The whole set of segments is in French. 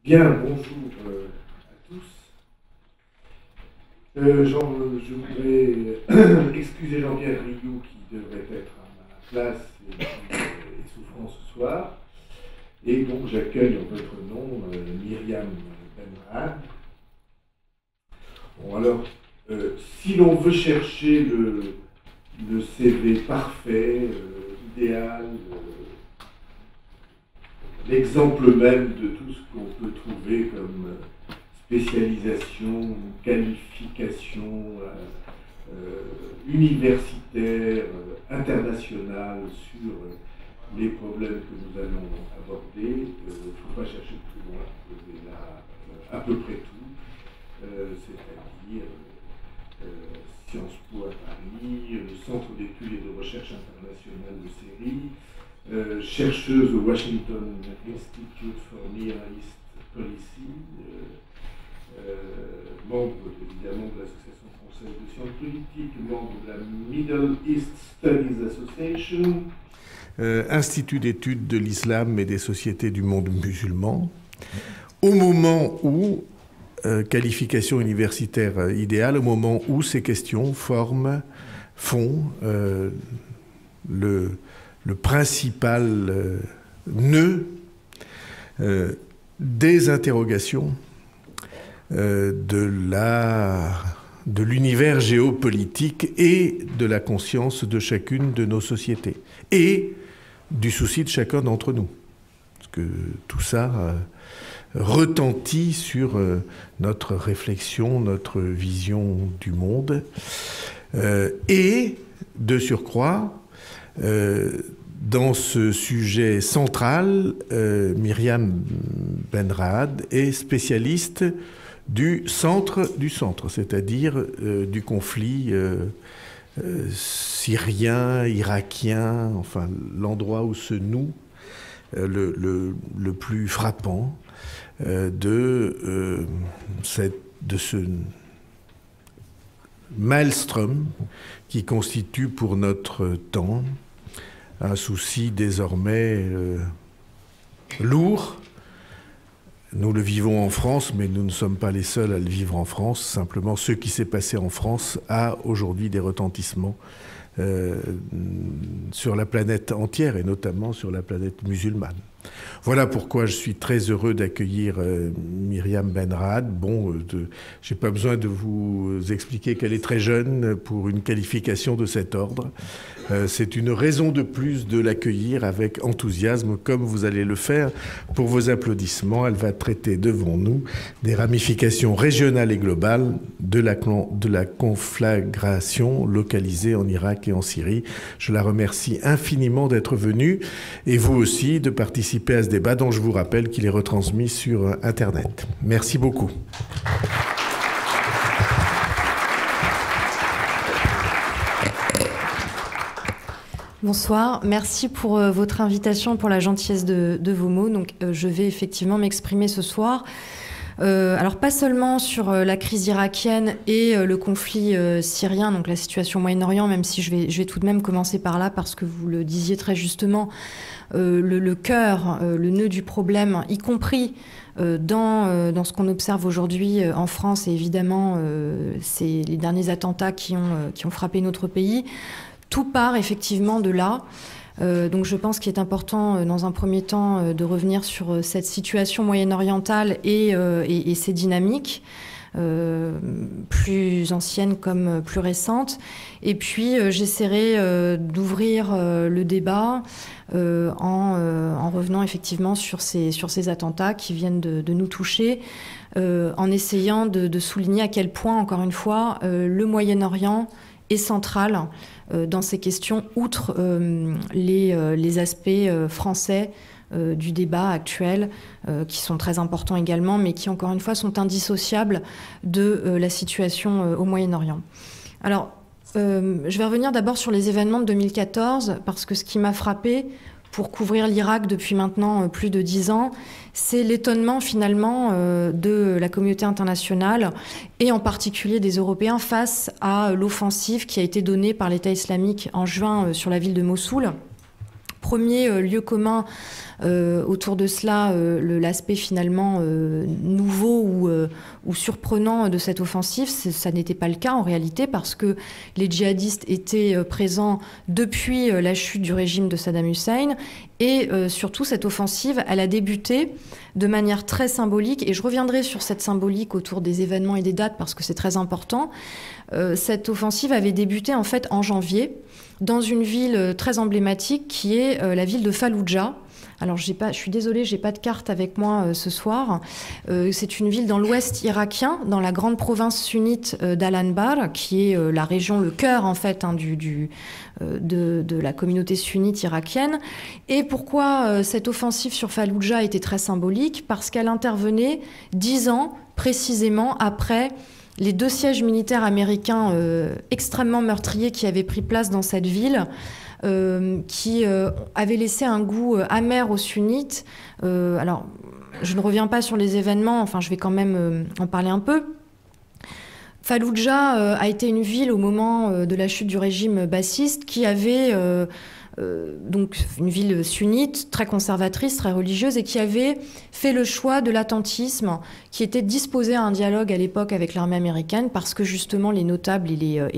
Bien, bonjour à tous. Je voudrais excuser Jean-Pierre Rioux qui devrait être à ma place et qui est souffrant ce soir. Et donc j'accueille en votre nom Myriam Benrad. Bon alors, si l'on veut chercher le CV parfait, idéal, l'exemple même de tout ce qu'on peut trouver comme spécialisation, qualification universitaire, internationale sur les problèmes que nous allons aborder. Il ne faut pas chercher plus loin, vous avez là à peu près tout, c'est-à-dire Sciences Po à Paris, le Centre d'études et de recherche internationale de Série, chercheuse au Washington Institute for Near East Policy, membre évidemment de l'Association française de sciences politiques, membre de la Middle East Studies Association, Institut d'études de l'islam et des sociétés du monde musulman, au moment où, qualification universitaire idéale, au moment où ces questions font le principal nœud des interrogations de l'univers géopolitique et de la conscience de chacune de nos sociétés, et du souci de chacun d'entre nous. Parce que tout ça retentit sur notre réflexion, notre vision du monde. Et, de surcroît, dans ce sujet central, Myriam Benrad est spécialiste du centre, c'est-à-dire du conflit syrien, irakien, enfin l'endroit où se noue le plus frappant de ce maelstrom qui constitue pour notre temps un souci désormais lourd. Nous le vivons en France, mais nous ne sommes pas les seuls à le vivre en France. Simplement, ce qui s'est passé en France a aujourd'hui des retentissements sur la planète entière, et notamment sur la planète musulmane. Voilà pourquoi je suis très heureux d'accueillir Myriam Benrad. Bon, j'ai pas besoin de vous expliquer qu'elle est très jeune pour une qualification de cet ordre. C'est une raison de plus de l'accueillir avec enthousiasme, comme vous allez le faire pour vos applaudissements. Elle va traiter devant nous des ramifications régionales et globales de la conflagration localisée en Irak et en Syrie. Je la remercie infiniment d'être venue, et vous aussi de participer à ce débat dont je vous rappelle qu'il est retransmis sur Internet. Merci beaucoup. Bonsoir, merci pour votre invitation, pour la gentillesse de vos mots. Donc, je vais effectivement m'exprimer ce soir. Alors pas seulement sur la crise irakienne et le conflit syrien, donc la situation au Moyen-Orient, même si je vais tout de même commencer par là, parce que vous le disiez très justement, le cœur, le nœud du problème, y compris dans ce qu'on observe aujourd'hui en France, et évidemment c'est les derniers attentats qui ont frappé notre pays. Tout part effectivement de là. Donc je pense qu'il est important, dans un premier temps, de revenir sur cette situation moyen-orientale et ses dynamiques, plus anciennes comme plus récentes. Et puis j'essaierai d'ouvrir le débat en revenant effectivement sur ces attentats qui viennent de nous toucher, en essayant de souligner à quel point, encore une fois, le Moyen-Orient est central dans ces questions, outre les aspects français du débat actuel, qui sont très importants également, mais qui, encore une fois, sont indissociables de la situation au Moyen-Orient. Alors, je vais revenir d'abord sur les événements de 2014, parce que ce qui m'a frappée, pour couvrir l'Irak depuis maintenant plus de 10 ans, c'est l'étonnement finalement de la communauté internationale et en particulier des Européens face à l'offensive qui a été donnée par l'État islamique en juin sur la ville de Mossoul premier lieu commun autour de cela, l'aspect finalement nouveau ou surprenant de cette offensive, ça n'était pas le cas en réalité, parce que les djihadistes étaient présents depuis la chute du régime de Saddam Hussein, et surtout cette offensive, elle a débuté de manière très symbolique, et je reviendrai sur cette symbolique autour des événements et des dates parce que c'est très important. Cette offensive avait débuté en fait en janvier dans une ville très emblématique qui est la ville de Falloujah. Alors, je suis désolée, j'ai pas de carte avec moi ce soir. C'est une ville dans l'ouest irakien, dans la grande province sunnite d'Al-Anbar, qui est la région, le cœur en fait de la communauté sunnite irakienne. Et pourquoi cette offensive sur Falloujah était très symbolique? Parce qu'elle intervenait 10 ans précisément après les 2 sièges militaires américains extrêmement meurtriers qui avaient pris place dans cette ville. Qui avait laissé un goût amer aux sunnites. Alors, je ne reviens pas sur les événements, enfin, je vais quand même en parler un peu. Falloujah a été une ville au moment de la chute du régime bassiste qui avait donc une ville sunnite, très conservatrice, très religieuse, et qui avait fait le choix de l'attentisme, qui était disposé à un dialogue à l'époque avec l'armée américaine, parce que justement les notables et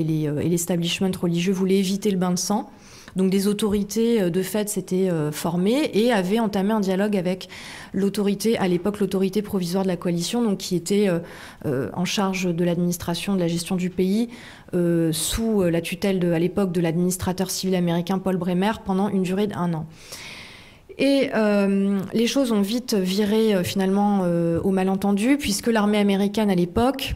l'establishment religieux voulaient éviter le bain de sang. Donc des autorités, de fait, s'étaient formées et avaient entamé un dialogue avec l'autorité, à l'époque l'autorité provisoire de la coalition, donc qui était en charge de l'administration, de la gestion du pays, sous la tutelle, à l'époque, de l'administrateur civil américain Paul Bremer, pendant une durée d'1 an. Et les choses ont vite viré finalement au malentendu, puisque l'armée américaine à l'époque,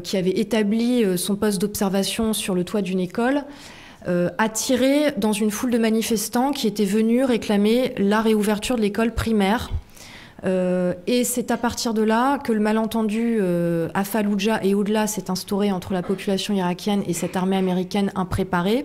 qui avait établi son poste d'observation sur le toit d'une école, a tiré dans une foule de manifestants qui étaient venus réclamer la réouverture de l'école primaire. Et c'est à partir de là que le malentendu à Falloujah et au-delà s'est instauré entre la population irakienne et cette armée américaine impréparée,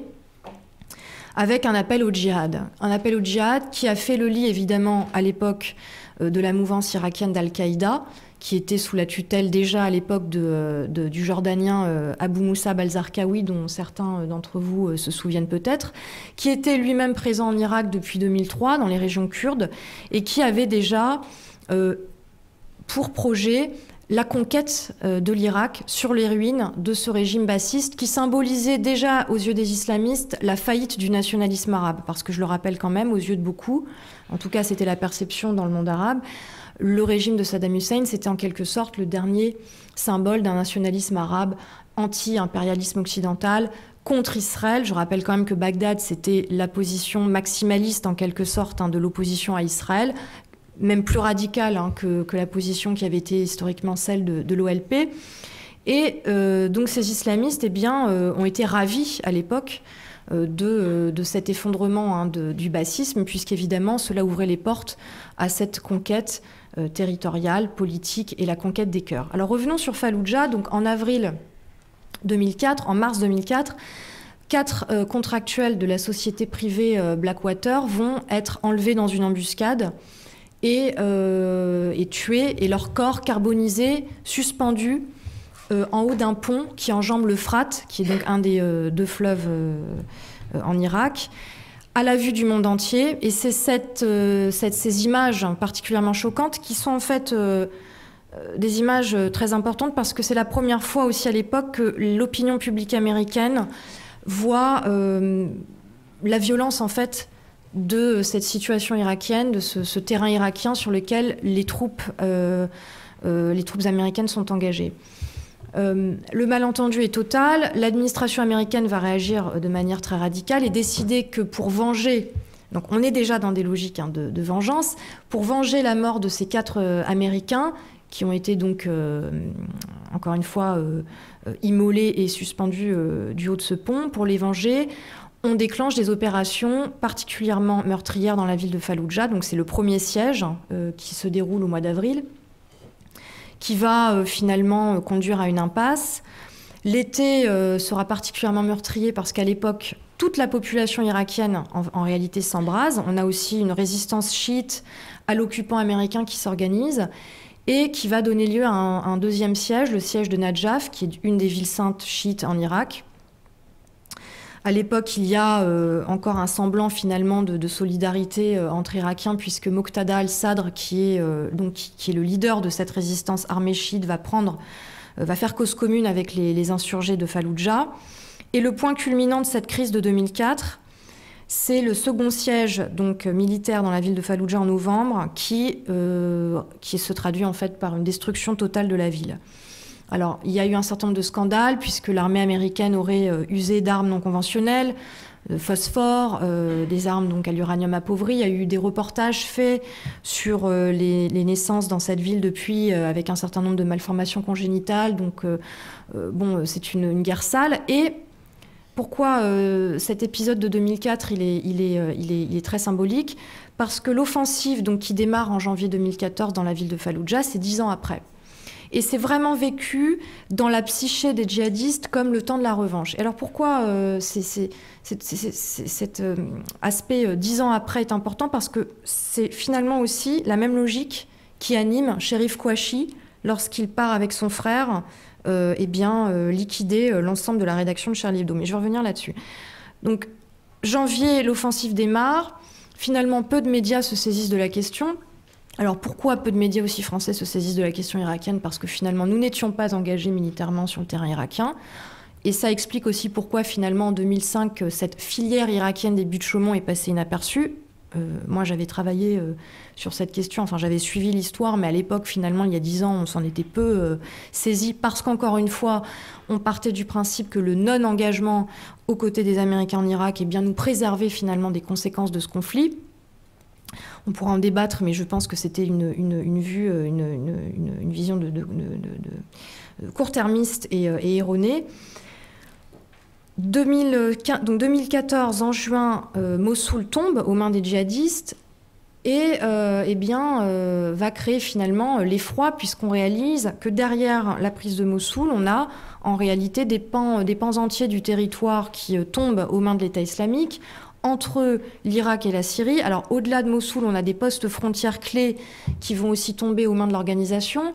avec un appel au djihad. Un appel au djihad qui a fait le lit, évidemment, à l'époque de la mouvance irakienne d'Al-Qaïda, qui était sous la tutelle déjà à l'époque du Jordanien Abu Musab al-Zarqawi, dont certains d'entre vous se souviennent peut-être, qui était lui-même présent en Irak depuis 2003, dans les régions kurdes, et qui avait déjà pour projet la conquête de l'Irak sur les ruines de ce régime bassiste, qui symbolisait déjà aux yeux des islamistes la faillite du nationalisme arabe, parce que je le rappelle quand même, aux yeux de beaucoup, en tout cas c'était la perception dans le monde arabe, le régime de Saddam Hussein, c'était en quelque sorte le dernier symbole d'un nationalisme arabe anti-impérialisme occidental contre Israël. Je rappelle quand même que Bagdad, c'était la position maximaliste en quelque sorte de l'opposition à Israël, même plus radicale que la position qui avait été historiquement celle de l'OLP. Et donc ces islamistes ont été ravis à l'époque de cet effondrement du bassisme, puisqu'évidemment cela ouvrait les portes à cette conquête territoriale, politique et la conquête des cœurs. Alors revenons sur Falloujah. Donc en mars 2004, 4 contractuels de la société privée Blackwater vont être enlevés dans une embuscade et tués, et leurs corps carbonisés, suspendus en haut d'un pont qui enjambe l'Euphrate, qui est donc un des 2 fleuves en Irak, à la vue du monde entier. Et c'est ces images particulièrement choquantes qui sont en fait des images très importantes, parce que c'est la première fois aussi à l'époque que l'opinion publique américaine voit la violence en fait de cette situation irakienne, de ce terrain irakien sur lequel les troupes américaines sont engagées. Le malentendu est total. L'administration américaine va réagir de manière très radicale et décider que pour venger, donc on est déjà dans des logiques de vengeance, pour venger la mort de ces 4 Américains qui ont été donc, encore une fois, immolés et suspendus du haut de ce pont, pour les venger, on déclenche des opérations particulièrement meurtrières dans la ville de Falloujah. Donc c'est le premier siège qui se déroule au mois d'avril, qui va finalement conduire à une impasse. L'été sera particulièrement meurtrier parce qu'à l'époque, toute la population irakienne en réalité s'embrase. On a aussi une résistance chiite à l'occupant américain qui s'organise et qui va donner lieu à un deuxième siège, le siège de Nadjaf, qui est une des villes saintes chiites en Irak, À l'époque, il y a encore un semblant finalement de solidarité entre Irakiens, puisque Moqtada al-Sadr, qui est le leader de cette résistance armée chiite, va faire cause commune avec les insurgés de Falloujah. Et le point culminant de cette crise de 2004, c'est le second siège militaire dans la ville de Falloujah en novembre, qui se traduit en fait par une destruction totale de la ville. Alors, il y a eu un certain nombre de scandales, puisque l'armée américaine aurait usé d'armes non conventionnelles, de phosphore, des armes à l'uranium appauvri. Il y a eu des reportages faits sur les naissances dans cette ville depuis, avec un certain nombre de malformations congénitales. Donc, c'est une guerre sale. Et pourquoi cet épisode de 2004, il est très symbolique? Parce que l'offensive qui démarre en janvier 2014 dans la ville de Falloujah, c'est 10 ans après. Et c'est vraiment vécu dans la psyché des djihadistes comme le temps de la revanche. Et alors pourquoi cet aspect 10 ans après est important? Parce que c'est finalement aussi la même logique qui anime Cherif Kouachi lorsqu'il part avec son frère liquider l'ensemble de la rédaction de Charlie Hebdo. Mais je vais revenir là-dessus. Donc, janvier, l'offensive démarre. Finalement, peu de médias se saisissent de la question. Alors pourquoi peu de médias aussi français se saisissent de la question irakienne? Parce que finalement, nous n'étions pas engagés militairement sur le terrain irakien. Et ça explique aussi pourquoi finalement, en 2005, cette filière irakienne des buts de Chaumont est passée inaperçue. Moi, j'avais travaillé sur cette question, j'avais suivi l'histoire, mais à l'époque, finalement, il y a 10 ans, on s'en était peu saisi, parce qu'encore une fois, on partait du principe que le non-engagement aux côtés des Américains en Irak nous préservait finalement des conséquences de ce conflit. On pourra en débattre, mais je pense que c'était une vision de court-termiste et erronée. 2014, en juin, Mossoul tombe aux mains des djihadistes et va créer finalement l'effroi, puisqu'on réalise que derrière la prise de Mossoul, on a en réalité des pans entiers du territoire qui tombent aux mains de l'État islamique, entre l'Irak et la Syrie. Alors, au-delà de Mossoul, on a des postes frontières clés qui vont aussi tomber aux mains de l'organisation.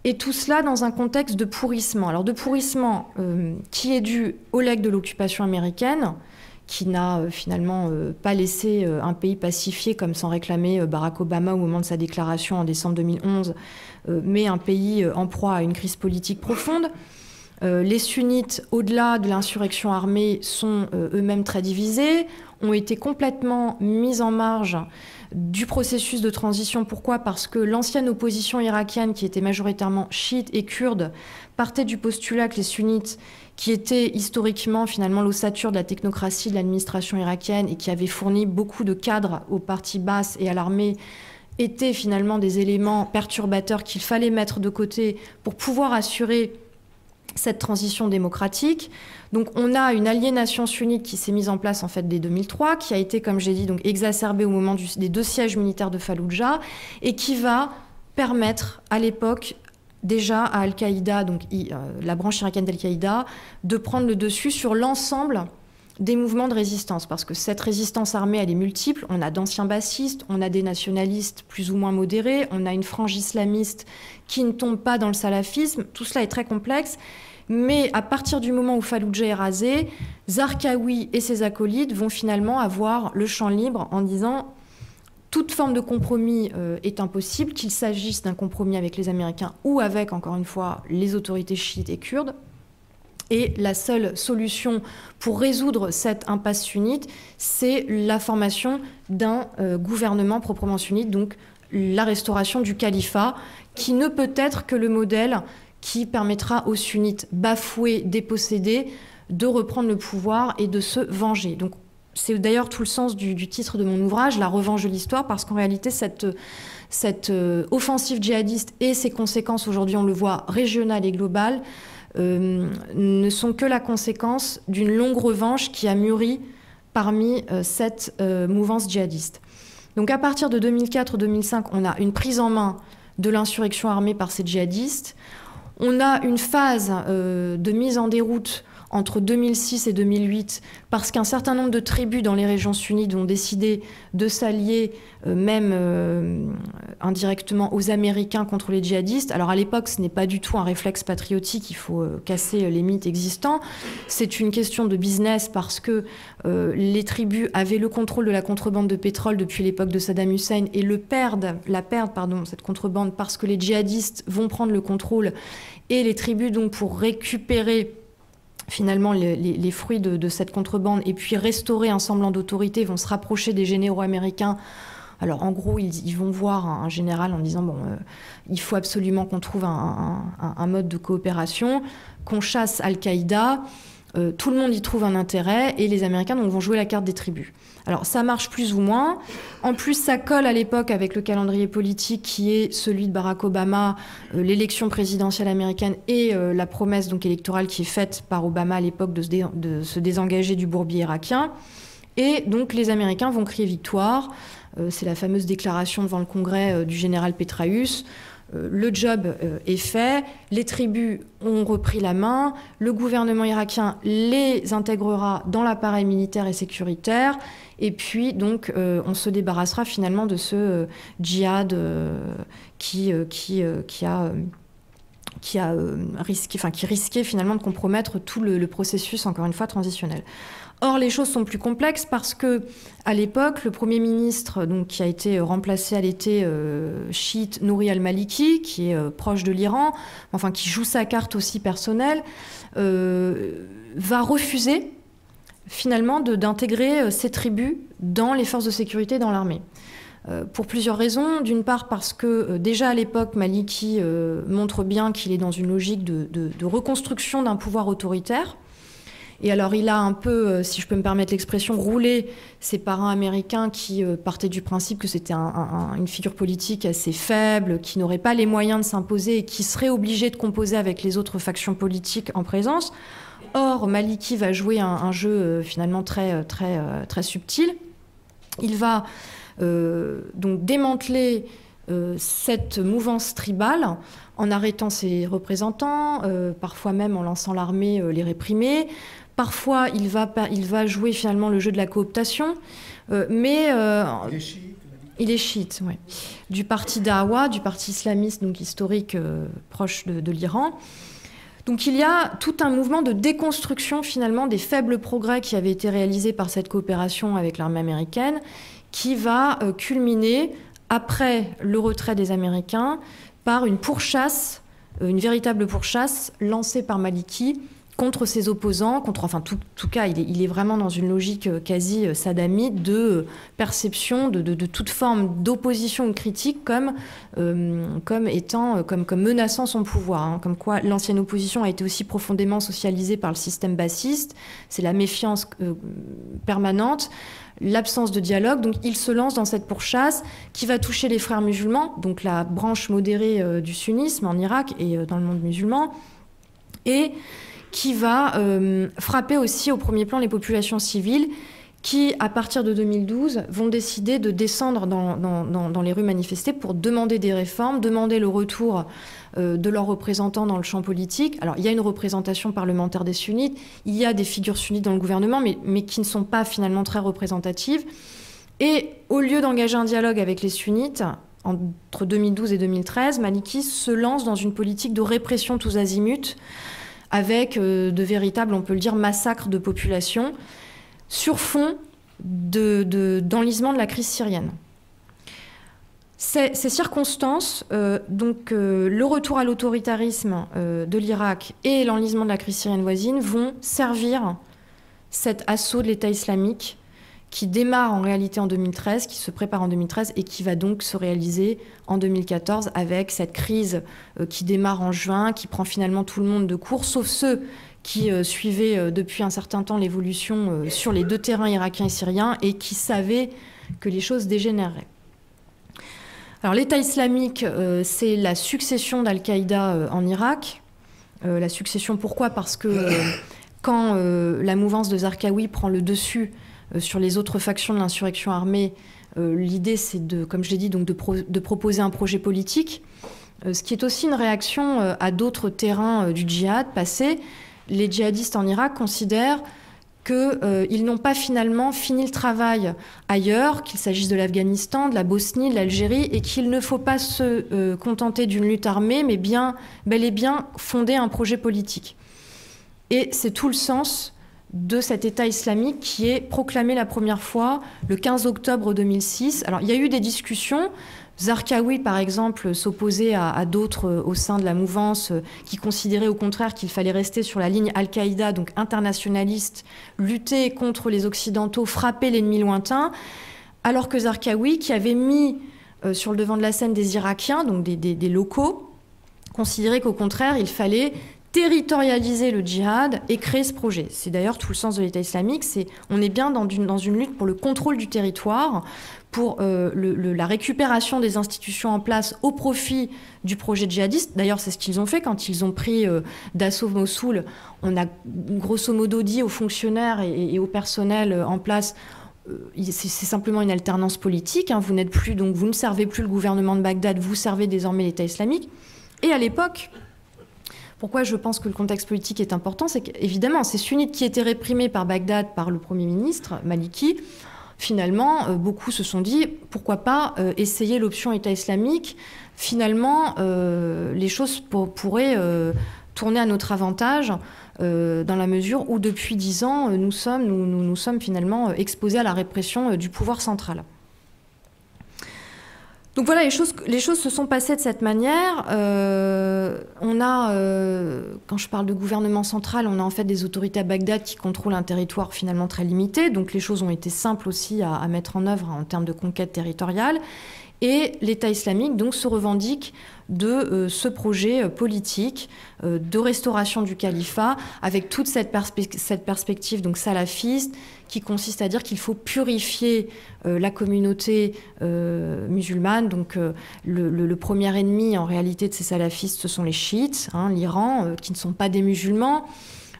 Et tout cela dans un contexte de pourrissement. Alors, de pourrissement qui est dû au legs de l'occupation américaine, qui n'a finalement pas laissé un pays pacifié comme s'en réclamait Barack Obama au moment de sa déclaration en décembre 2011, mais un pays en proie à une crise politique profonde. Les sunnites, au-delà de l'insurrection armée, sont eux-mêmes très divisés, ont été complètement mis en marge du processus de transition. Pourquoi? Parce que l'ancienne opposition irakienne, qui était majoritairement chiite et kurde, partait du postulat que les sunnites, qui étaient historiquement finalement l'ossature de la technocratie de l'administration irakienne et qui avaient fourni beaucoup de cadres aux partis basses et à l'armée, étaient finalement des éléments perturbateurs qu'il fallait mettre de côté pour pouvoir assurer cette transition démocratique. Donc on a une aliénation sunnite qui s'est mise en place en fait dès 2003, qui a été, comme j'ai dit, exacerbée au moment des 2 sièges militaires de Falloujah, et qui va permettre à l'époque déjà à Al-Qaïda, la branche irakienne d'Al-Qaïda, de prendre le dessus sur l'ensemble des mouvements de résistance, parce que cette résistance armée, elle est multiple. On a d'anciens bassistes, on a des nationalistes plus ou moins modérés, on a une frange islamiste qui ne tombe pas dans le salafisme. Tout cela est très complexe, mais à partir du moment où Falloujah est rasé, Zarqawi et ses acolytes vont finalement avoir le champ libre en disant toute forme de compromis est impossible, qu'il s'agisse d'un compromis avec les Américains ou avec, encore une fois, les autorités chiites et kurdes. Et la seule solution pour résoudre cette impasse sunnite, c'est la formation d'un gouvernement proprement sunnite, donc la restauration du califat, qui ne peut être que le modèle qui permettra aux sunnites bafoués, dépossédés, de reprendre le pouvoir et de se venger. Donc, c'est d'ailleurs tout le sens du titre de mon ouvrage, La revanche de l'histoire, parce qu'en réalité, cette offensive djihadiste et ses conséquences, aujourd'hui on le voit, régionales et globales, ne sont que la conséquence d'une longue revanche qui a mûri parmi cette mouvance djihadiste. Donc à partir de 2004-2005, on a une prise en main de l'insurrection armée par ces djihadistes. On a une phase de mise en déroute entre 2006 et 2008, parce qu'un certain nombre de tribus dans les régions sunnites ont décidé de s'allier, même indirectement, aux Américains contre les djihadistes. Alors à l'époque, ce n'est pas du tout un réflexe patriotique, il faut casser les mythes existants. C'est une question de business parce que les tribus avaient le contrôle de la contrebande de pétrole depuis l'époque de Saddam Hussein et la perdent, cette contrebande, parce que les djihadistes vont prendre le contrôle et les tribus, donc, pour récupérer finalement les fruits de cette contrebande et puis restaurer un semblant d'autorité, vont se rapprocher des généraux américains. Alors en gros, ils vont voir un général en disant bon, il faut absolument qu'on trouve un mode de coopération, qu'on chasse Al-Qaïda. Tout le monde y trouve un intérêt et les Américains donc, vont jouer la carte des tribus. Alors ça marche plus ou moins. En plus, ça colle à l'époque avec le calendrier politique qui est celui de Barack Obama, l'élection présidentielle américaine et la promesse donc, électorale qui est faite par Obama à l'époque de se désengager du bourbier irakien. Et donc les Américains vont crier victoire. C'est la fameuse déclaration devant le Congrès du général Petraeus. Le job est fait, les tribus ont repris la main, le gouvernement irakien les intégrera dans l'appareil militaire et sécuritaire, et puis donc on se débarrassera finalement de ce djihad qui risquait finalement de compromettre tout le processus, encore une fois, transitionnel. Or, les choses sont plus complexes parce que, à l'époque, le Premier ministre, donc, qui a été remplacé à l'été chiite Nouri al-Maliki, qui est proche de l'Iran, enfin qui joue sa carte aussi personnelle, va refuser finalement d'intégrer ces tribus dans les forces de sécurité, dans l'armée. Pour plusieurs raisons. D'une part parce que déjà à l'époque, Maliki montre bien qu'il est dans une logique de reconstruction d'un pouvoir autoritaire. Et alors il a un peu, si je peux me permettre l'expression, roulé ses parrains américains qui partaient du principe que c'était une figure politique assez faible, qui n'aurait pas les moyens de s'imposer et qui serait obligé de composer avec les autres factions politiques en présence. Or, Maliki va jouer un jeu finalement très subtil. Il va donc démanteler cette mouvance tribale en arrêtant ses représentants, parfois même en lançant l'armée les réprimer. Parfois, il va jouer finalement le jeu de la cooptation, mais il est chiite, ouais. Du parti Dawa, du parti islamiste donc historique proche de l'Iran. Donc il y a tout un mouvement de déconstruction finalement des faibles progrès qui avaient été réalisés par cette coopération avec l'armée américaine, qui va culminer après le retrait des Américains par une pourchasse, une véritable pourchasse lancée par Maliki contre ses opposants, en tout cas, il est vraiment dans une logique quasi saddamite de perception de toute forme d'opposition ou de critique comme menaçant son pouvoir. Hein. Comme quoi, l'ancienne opposition a été aussi profondément socialisée par le système bassiste. C'est la méfiance permanente, l'absence de dialogue. Donc, il se lance dans cette pourchasse qui va toucher les frères musulmans, donc la branche modérée du sunnisme en Irak et dans le monde musulman, et qui va frapper aussi au premier plan les populations civiles qui, à partir de 2012, vont décider de descendre dans les rues manifester pour demander des réformes, demander le retour de leurs représentants dans le champ politique. Alors, il y a une représentation parlementaire des sunnites, il y a des figures sunnites dans le gouvernement, mais qui ne sont pas finalement très représentatives. Et au lieu d'engager un dialogue avec les sunnites, entre 2012 et 2013, Maliki se lance dans une politique de répression tous azimuts, avec de véritables, on peut le dire, massacres de population, sur fond d'enlisement de la crise syrienne. Ces circonstances, le retour à l'autoritarisme de l'Irak et l'enlisement de la crise syrienne voisine vont servir cet assaut de l'État islamique qui démarre en réalité en 2013, qui se prépare en 2013 et qui va donc se réaliser en 2014 avec cette crise qui démarre en juin, qui prend finalement tout le monde de court, sauf ceux qui suivaient depuis un certain temps l'évolution sur les deux terrains irakiens et syriens et qui savaient que les choses dégénéreraient. Alors l'État islamique, c'est la succession d'Al-Qaïda en Irak. La succession, pourquoi ? Parce que quand la mouvance de Zarqawi prend le dessus sur les autres factions de l'insurrection armée, l'idée c'est comme je l'ai dit, donc de proposer un projet politique, ce qui est aussi une réaction à d'autres terrains du djihad passé. les djihadistes en Irak considèrent qu'ils n'ont pas finalement fini le travail ailleurs, qu'il s'agisse de l'Afghanistan, de la Bosnie, de l'Algérie, et qu'il ne faut pas se contenter d'une lutte armée, mais bel et bien fonder un projet politique. Et c'est tout le sens de cet État islamique qui est proclamé la première fois le 15 octobre 2006. Alors, il y a eu des discussions. Zarqawi, par exemple, s'opposait à d'autres au sein de la mouvance qui considéraient au contraire qu'il fallait rester sur la ligne Al-Qaïda, donc internationaliste, lutter contre les Occidentaux, frapper l'ennemi lointain, alors que Zarqawi, qui avait mis sur le devant de la scène des Irakiens, donc des locaux, considérait qu'au contraire, il fallait territorialiser le djihad et créer ce projet. C'est d'ailleurs tout le sens de l'État islamique, on est bien dans une lutte pour le contrôle du territoire, pour la récupération des institutions en place au profit du projet djihadiste. D'ailleurs, c'est ce qu'ils ont fait quand ils ont pris d'assaut Mossoul. On a grosso modo dit aux fonctionnaires et au personnel en place, c'est simplement une alternance politique, hein. Vous n'êtes plus, donc vous ne servez plus le gouvernement de Bagdad, vous servez désormais l'État islamique. Et à l'époque, pourquoi je pense que le contexte politique est important, c'est qu'évidemment, ces sunnites qui étaient réprimés par Bagdad, par le Premier ministre Maliki, finalement, beaucoup se sont dit, pourquoi pas essayer l'option État islamique. Finalement, les choses pourraient tourner à notre avantage dans la mesure où, depuis 10 ans, nous sommes finalement exposés à la répression du pouvoir central. Donc voilà, les choses se sont passées de cette manière. On a, quand je parle de gouvernement central, on a en fait des autorités à Bagdad qui contrôlent un territoire finalement très limité. Donc les choses ont été simples aussi à mettre en œuvre en termes de conquête territoriale. Et l'État islamique donc se revendique de ce projet politique de restauration du califat, avec toute cette perspective donc salafiste, qui consiste à dire qu'il faut purifier la communauté musulmane. Donc le premier ennemi en réalité de ces salafistes, ce sont les chiites, hein, l'Iran, qui ne sont pas des musulmans.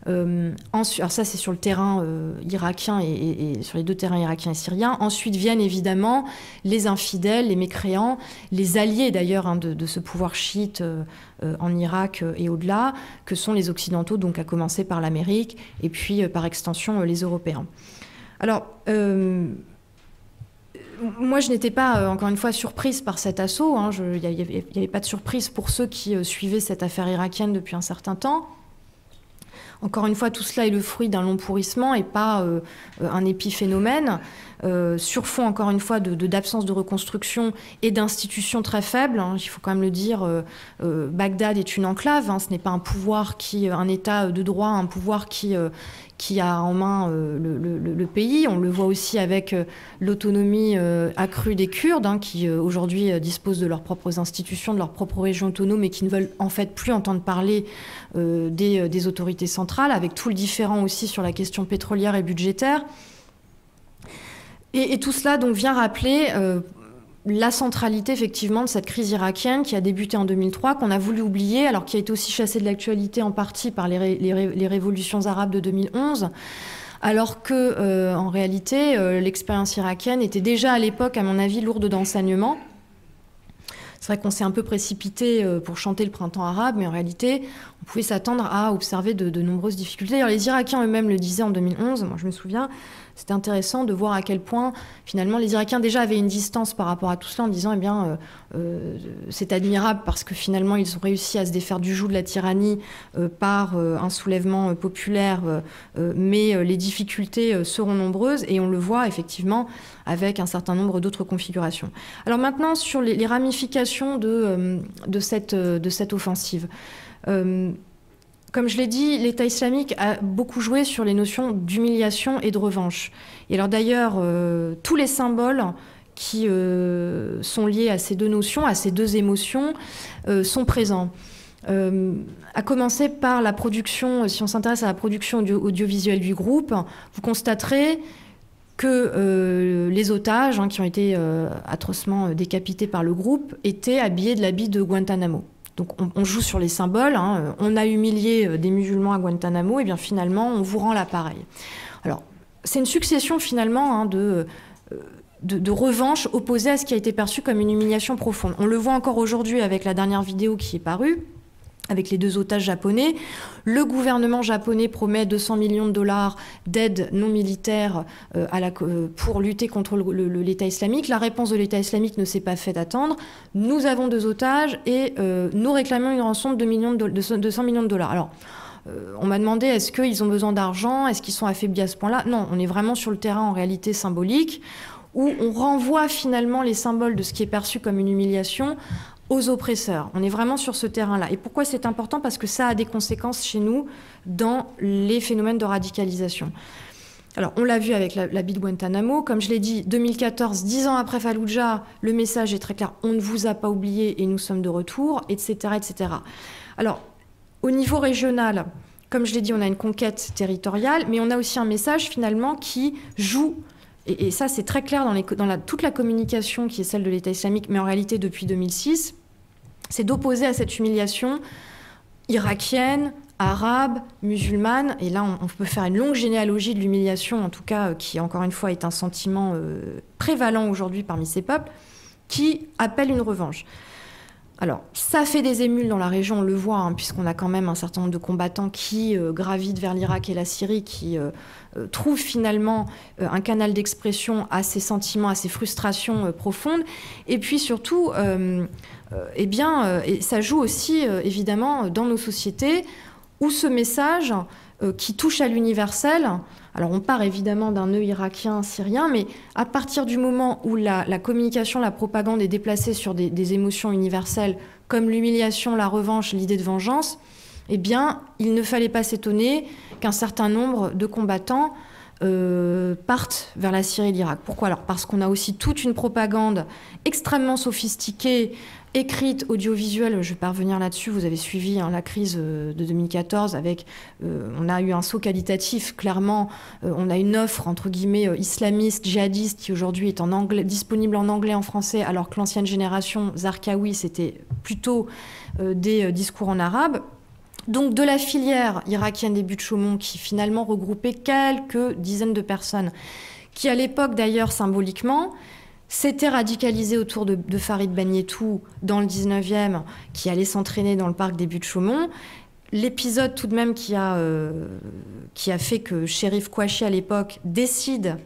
Alors ça, c'est sur le terrain irakien et sur les deux terrains irakiens et syriens. Ensuite viennent évidemment les infidèles, les mécréants, les alliés d'ailleurs hein, de ce pouvoir chiite en Irak et au-delà, que sont les Occidentaux, donc à commencer par l'Amérique et puis par extension les Européens. Alors, moi, je n'étais pas, encore une fois, surprise par cet assaut. Hein. Il n'y avait pas de surprise pour ceux qui suivaient cette affaire irakienne depuis un certain temps. Encore une fois, tout cela est le fruit d'un long pourrissement et pas un épiphénomène, sur fond, encore une fois, d'absence de reconstruction et d'institutions très faibles. Hein, il faut quand même le dire, Bagdad est une enclave, hein, ce n'est pas un pouvoir un État de droit, un pouvoir qui a en main le pays. On le voit aussi avec l'autonomie accrue des Kurdes, hein, qui aujourd'hui disposent de leurs propres institutions, de leurs propres régions autonomes et qui ne veulent en fait plus entendre parler des autorités centrales, avec tout le différend aussi sur la question pétrolière et budgétaire. Et tout cela donc vient rappeler la centralité effectivement de cette crise irakienne qui a débuté en 2003, qu'on a voulu oublier, alors qui a été aussi chassée de l'actualité en partie par les révolutions arabes de 2011, alors que en réalité l'expérience irakienne était déjà à l'époque, à mon avis, lourde d'enseignements. C'est vrai qu'on s'est un peu précipité pour chanter le printemps arabe, mais en réalité, on pouvait s'attendre à observer de nombreuses difficultés. D'ailleurs, les Irakiens eux-mêmes le disaient en 2011, moi je me souviens, c'était intéressant de voir à quel point, finalement, les Irakiens déjà avaient une distance par rapport à tout cela en disant, eh bien, c'est admirable parce que finalement, ils ont réussi à se défaire du joug de la tyrannie par un soulèvement populaire, mais les difficultés seront nombreuses et on le voit effectivement avec un certain nombre d'autres configurations. Alors maintenant, sur les ramifications de cette offensive. Comme je l'ai dit, l'État islamique a beaucoup joué sur les notions d'humiliation et de revanche. Et alors d'ailleurs, tous les symboles qui sont liés à ces deux notions, à ces deux émotions, sont présents. À commencer par la production, si on s'intéresse à la production audiovisuelle du groupe, vous constaterez que les otages qui ont été atrocement décapités par le groupe étaient habillés de l'habit de Guantanamo. Donc on joue sur les symboles, hein. On a humilié des musulmans à Guantanamo, et bien finalement on vous rend l'appareil. Alors c'est une succession finalement hein, de revanche opposée à ce qui a été perçu comme une humiliation profonde. On le voit encore aujourd'hui avec la dernière vidéo qui est parue. avec les 2 otages japonais. Le gouvernement japonais promet 200 millions de dollars d'aide non militaire pour lutter contre l'État islamique. La réponse de l'État islamique ne s'est pas fait attendre. Nous avons 2 otages et nous réclamons une rançon de 200 millions de dollars. Alors, on m'a demandé, est-ce qu'ils ont besoin d'argent? Est-ce qu'ils sont affaiblis à ce point-là? Non, on est vraiment sur le terrain en réalité symbolique, où on renvoie finalement les symboles de ce qui est perçu comme une humiliation aux oppresseurs. On est vraiment sur ce terrain-là. Et pourquoi c'est important? Parce que ça a des conséquences chez nous dans les phénomènes de radicalisation. Alors, on l'a vu avec la baie de Guantanamo. Comme je l'ai dit, 2014, 10 ans après Fallujah, le message est très clair. On ne vous a pas oublié et nous sommes de retour, etc., etc. Alors, au niveau régional, comme je l'ai dit, on a une conquête territoriale, mais on a aussi un message, finalement, qui joue. Et ça, c'est très clair dans toute la communication qui est celle de l'État islamique, mais en réalité depuis 2006, c'est d'opposer à cette humiliation irakienne, arabe, musulmane. Et là, on peut faire une longue généalogie de l'humiliation, en tout cas, qui, encore une fois, est un sentiment prévalent aujourd'hui parmi ces peuples, qui appelle une revanche. Alors, ça fait des émules dans la région, on le voit, hein, puisqu'on a quand même un certain nombre de combattants qui gravitent vers l'Irak et la Syrie, qui trouvent finalement un canal d'expression à ces sentiments, à ces frustrations profondes. Et puis surtout, et ça joue aussi évidemment dans nos sociétés où ce message qui touche à l'universel. Alors on part évidemment d'un nœud irakien, syrien, mais à partir du moment où la communication, la propagande est déplacée sur des émotions universelles comme l'humiliation, la revanche, l'idée de vengeance, eh bien, il ne fallait pas s'étonner qu'un certain nombre de combattants partent vers la Syrie et l'Irak. Pourquoi? Alors parce qu'on a aussi toute une propagande extrêmement sophistiquée, écrite, audiovisuelle. Je vais pas revenir là-dessus. Vous avez suivi la crise de 2014 avec... on a eu un saut qualitatif, clairement. On a une offre, entre guillemets, islamiste, djihadiste, qui aujourd'hui est disponible en anglais, en français, alors que l'ancienne génération, Zarqawi, c'était plutôt des discours en arabe. Donc de la filière irakienne des buttes Chaumont, qui finalement regroupait quelques dizaines de personnes, qui à l'époque d'ailleurs symboliquement s'était radicalisé autour de Farid Bagnetou dans le 19e, qui allait s'entraîner dans le parc des buttes Chaumont. L'épisode tout de même qui a fait que Chérif Kouachi à l'époque décide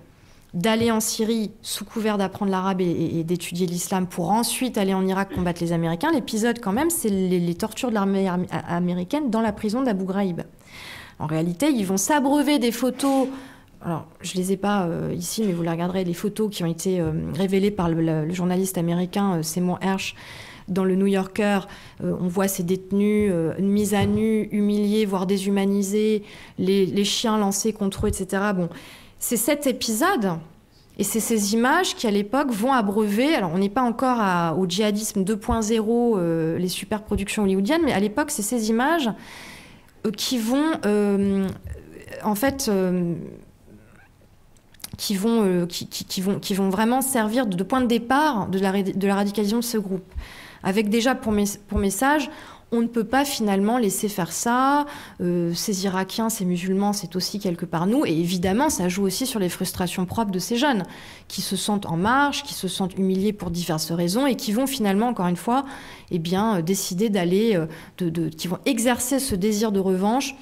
d'aller en Syrie sous couvert d'apprendre l'arabe et d'étudier l'islam pour ensuite aller en Irak combattre les Américains. L'épisode, quand même, c'est les tortures de l'armée américaine dans la prison d'Abu Ghraib. En réalité, ils vont s'abreuver des photos. Alors, je ne les ai pas ici, mais vous les regarderez, les photos qui ont été révélées par le journaliste américain Seymour Hersh dans le New Yorker. On voit ces détenus mis à nu, humiliés, voire déshumanisés, les chiens lancés contre eux, etc. Bon. C'est cet épisode et c'est ces images qui, à l'époque, vont abreuver... Alors, on n'est pas encore au djihadisme 2.0, les super productions hollywoodiennes, mais à l'époque, c'est ces images qui vont, qui vont vraiment servir de point de départ de la radicalisation de ce groupe. Avec déjà pour message... On ne peut pas finalement laisser faire ça. Ces Irakiens, ces musulmans, c'est aussi quelque part nous. Et évidemment, ça joue aussi sur les frustrations propres de ces jeunes qui se sentent en marge, qui se sentent humiliés pour diverses raisons et qui vont finalement, encore une fois, décider d'aller, qui vont exercer ce désir de revanche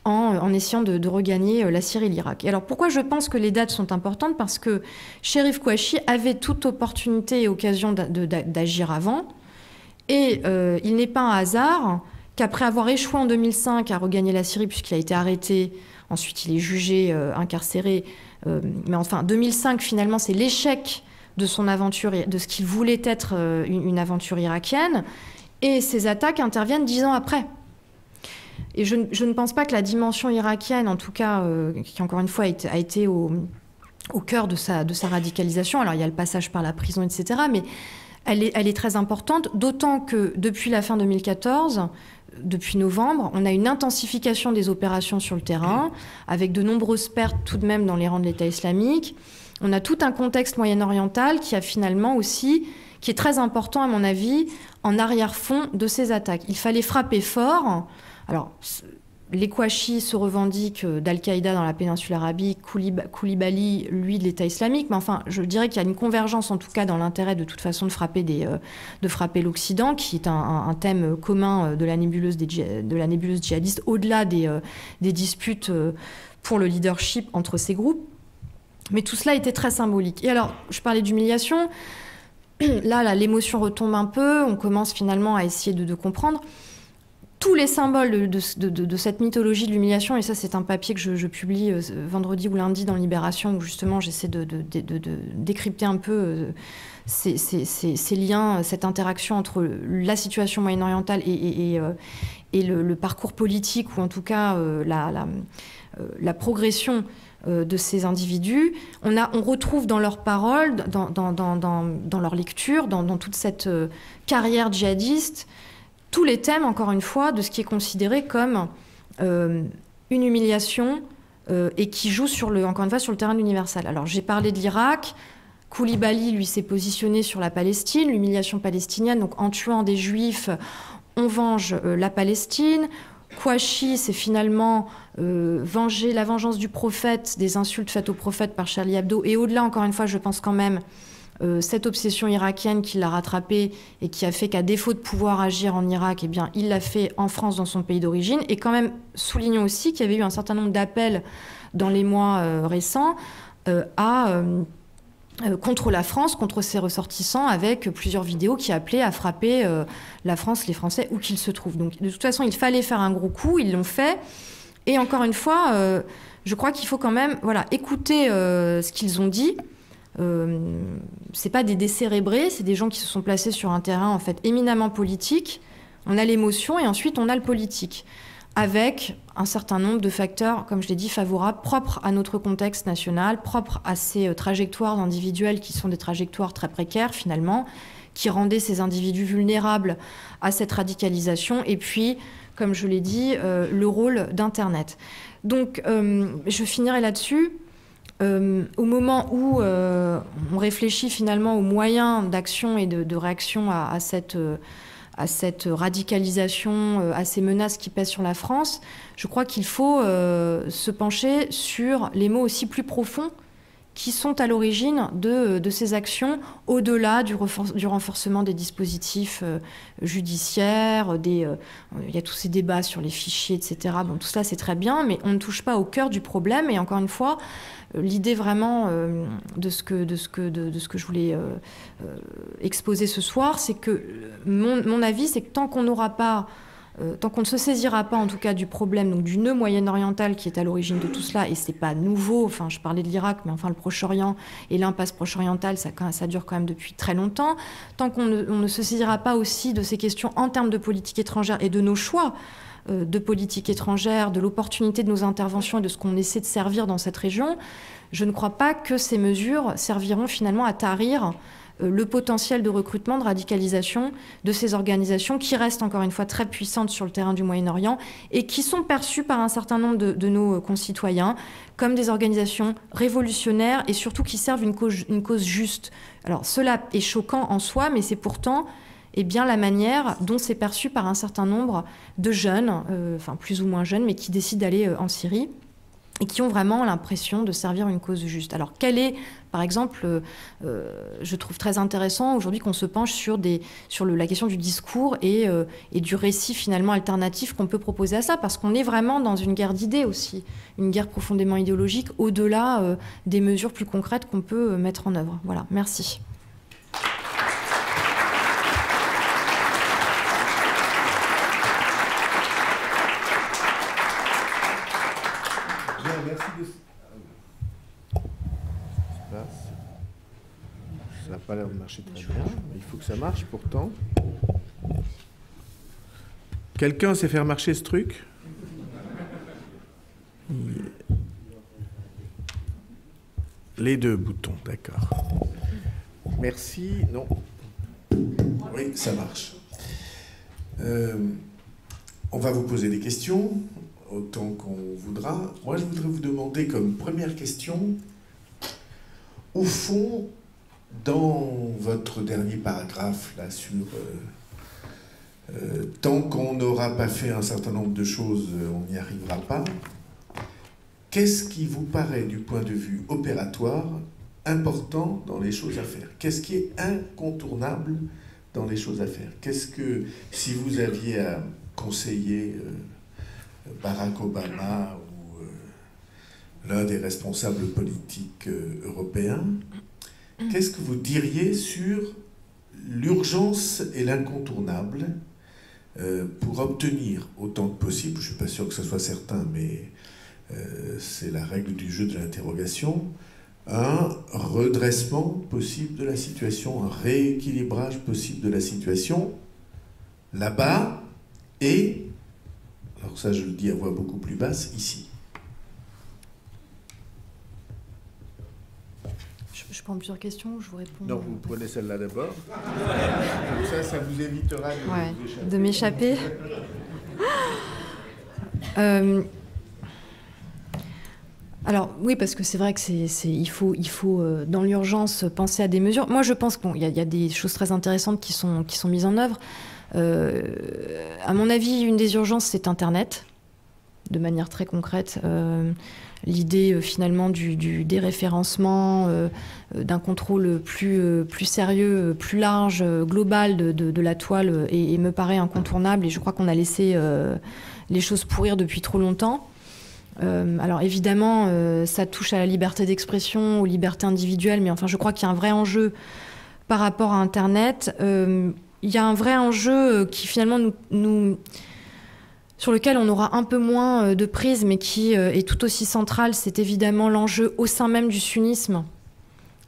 en essayant de regagner la Syrie et l'Irak. Et alors pourquoi je pense que les dates sont importantes? Parce que Chérif Kouachi avait toute opportunité et occasion d'agir avant. Et il n'est pas un hasard qu'après avoir échoué en 2005 à regagner la Syrie, puisqu'il a été arrêté, ensuite il est jugé, incarcéré, mais enfin 2005 finalement c'est l'échec de son aventure, de ce qu'il voulait être une aventure irakienne, et ces attaques interviennent 10 ans après. Et je ne pense pas que la dimension irakienne, en tout cas, qui encore une fois a été au cœur de sa radicalisation, alors il y a le passage par la prison, etc., mais elle est très importante, d'autant que depuis la fin 2014, depuis novembre, on a une intensification des opérations sur le terrain, avec de nombreuses pertes tout de même dans les rangs de l'État islamique. On a tout un contexte moyen-oriental qui a finalement aussi, qui est très important à mon avis, en arrière-fond de ces attaques. Il fallait frapper fort. Alors, les Kouachi se revendiquent d'Al-Qaïda dans la péninsule arabique, Koulibaly, lui, de l'État islamique. Mais enfin, je dirais qu'il y a une convergence, en tout cas, dans l'intérêt, de toute façon, de frapper l'Occident, qui est un thème commun de la nébuleuse djihadiste, au-delà des disputes pour le leadership entre ces groupes. Mais tout cela était très symbolique. Et alors, je parlais d'humiliation. Là, l'émotion retombe un peu. On commence finalement à essayer de comprendre. Tous les symboles de cette mythologie de l'humiliation, et ça c'est un papier que je publie vendredi ou lundi dans Libération, où justement j'essaie de décrypter un peu ces liens, cette interaction entre la situation moyen-orientale et le parcours politique, ou en tout cas la progression de ces individus. On retrouve dans leurs paroles, dans leur lecture, dans toute cette carrière djihadiste, tous les thèmes, encore une fois, de ce qui est considéré comme une humiliation et qui joue, encore une fois, sur le terrain de l'universel. Alors, j'ai parlé de l'Irak. Koulibaly, lui, s'est positionné sur la Palestine, l'humiliation palestinienne. Donc, en tuant des Juifs, on venge la Palestine. Kouachi, c'est finalement la vengeance du prophète, des insultes faites au prophète par Charlie Hebdo. Et au-delà, encore une fois, je pense quand même cette obsession irakienne qui l'a rattrapé et qui a fait qu'à défaut de pouvoir agir en Irak, eh bien, il l'a fait en France, dans son pays d'origine. Et quand même, soulignons aussi qu'il y avait eu un certain nombre d'appels dans les mois récents contre la France, contre ses ressortissants, avec plusieurs vidéos qui appelaient à frapper la France, les Français, où qu'ils se trouvent. Donc, de toute façon, il fallait faire un gros coup, ils l'ont fait. Et encore une fois, je crois qu'il faut quand même écouter ce qu'ils ont dit. C'est pas des décérébrés, c'est des gens qui se sont placés sur un terrain en fait éminemment politique. On a l'émotion et ensuite on a le politique, avec un certain nombre de facteurs, comme je l'ai dit, favorables, propres à notre contexte national, propres à ces trajectoires individuelles qui sont des trajectoires très précaires finalement, qui rendaient ces individus vulnérables à cette radicalisation, et puis, comme je l'ai dit, le rôle d'Internet. Donc, je finirai là-dessus. Au moment où on réfléchit finalement aux moyens d'action et de réaction à cette radicalisation, à ces menaces qui pèsent sur la France, je crois qu'il faut se pencher sur les mots aussi plus profonds qui sont à l'origine de ces actions, au-delà du renforcement des dispositifs judiciaires, il y a tous ces débats sur les fichiers, etc. Bon, tout ça, c'est très bien, mais on ne touche pas au cœur du problème. Et encore une fois, l'idée vraiment de ce que je voulais exposer ce soir, c'est que mon avis, c'est que tant qu'on ne se saisira pas, en tout cas, du problème, donc du nœud moyen-oriental qui est à l'origine de tout cela, et c'est pas nouveau, enfin, je parlais de l'Irak, mais enfin, le Proche-Orient et l'impasse proche-orientale, ça dure quand même depuis très longtemps. Tant qu'on ne se saisira pas aussi de ces questions en termes de politique étrangère et de nos choix de politique étrangère, de l'opportunité de nos interventions et de ce qu'on essaie de servir dans cette région, je ne crois pas que ces mesures serviront finalement à tarir le potentiel de recrutement, de radicalisation de ces organisations qui restent encore une fois très puissantes sur le terrain du Moyen-Orient et qui sont perçues par un certain nombre de nos concitoyens comme des organisations révolutionnaires et surtout qui servent une cause juste. Alors cela est choquant en soi, mais c'est pourtant bien la manière dont c'est perçu par un certain nombre de jeunes, enfin plus ou moins jeunes, mais qui décident d'aller en Syrie et qui ont vraiment l'impression de servir une cause juste. Alors, quel est, par exemple, je trouve très intéressant aujourd'hui qu'on se penche sur la question du discours et du récit finalement alternatif qu'on peut proposer à ça, parce qu'on est vraiment dans une guerre d'idées aussi, une guerre profondément idéologique, au-delà des mesures plus concrètes qu'on peut mettre en œuvre. Voilà, merci. Ça n'a pas l'air de marcher très bien, mais il faut que ça marche pourtant. Quelqu'un sait faire marcher ce truc? Les deux boutons, d'accord. Merci. Non. Oui, ça marche. On va vous poser des questions, autant qu'on voudra. Moi, je voudrais vous demander comme première question, au fond, dans votre dernier paragraphe là, sur tant qu'on n'aura pas fait un certain nombre de choses, on n'y arrivera pas. Qu'est-ce qui vous paraît, du point de vue opératoire, important dans les choses à faire? Qu'est-ce qui est incontournable dans les choses à faire? Qu'est-ce que, si vous aviez à conseiller Barack Obama ou l'un des responsables politiques européens, qu'est-ce que vous diriez sur l'urgence et l'incontournable pour obtenir autant que possible, je ne suis pas sûr que ce soit certain, mais c'est la règle du jeu de l'interrogation, un redressement possible de la situation, un rééquilibrage possible de la situation là-bas et, alors ça je le dis à voix beaucoup plus basse, ici. Je prends plusieurs questions, je vous réponds. Non, vous prenez celle-là d'abord. Comme ça vous évitera de m'échapper. Alors oui, parce que c'est vrai que il faut dans l'urgence penser à des mesures. Moi, je pense qu'il y a des choses très intéressantes qui sont mises en œuvre. À mon avis, une des urgences, c'est Internet, de manière très concrète. L'idée finalement du déréférencement, d'un contrôle plus sérieux, plus large, global de la toile et me paraît incontournable. Et je crois qu'on a laissé les choses pourrir depuis trop longtemps. Alors évidemment, ça touche à la liberté d'expression, aux libertés individuelles, mais enfin je crois qu'il y a un vrai enjeu par rapport à Internet. Il y a un vrai enjeu qui finalement sur lequel on aura un peu moins de prise, mais qui est tout aussi central, c'est évidemment l'enjeu au sein même du sunnisme,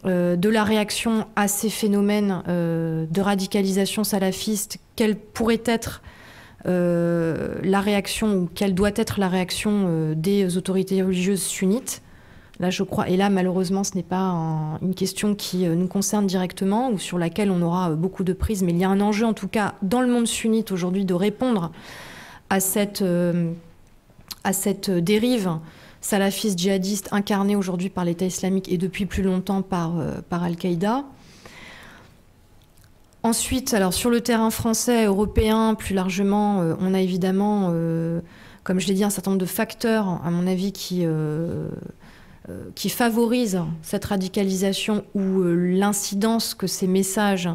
de la réaction à ces phénomènes de radicalisation salafiste. Quelle pourrait être la réaction, ou quelle doit être la réaction des autorités religieuses sunnites? Là, je crois, et là, malheureusement, ce n'est pas une question qui nous concerne directement, ou sur laquelle on aura beaucoup de prise, mais il y a un enjeu, en tout cas, dans le monde sunnite aujourd'hui, de répondre à cette dérive salafiste djihadiste incarnée aujourd'hui par l'État islamique et depuis plus longtemps par Al-Qaïda. Ensuite, alors sur le terrain français, européen, plus largement, on a évidemment, comme je l'ai dit, un certain nombre de facteurs, à mon avis, qui favorisent cette radicalisation ou l'incidence que ces messages,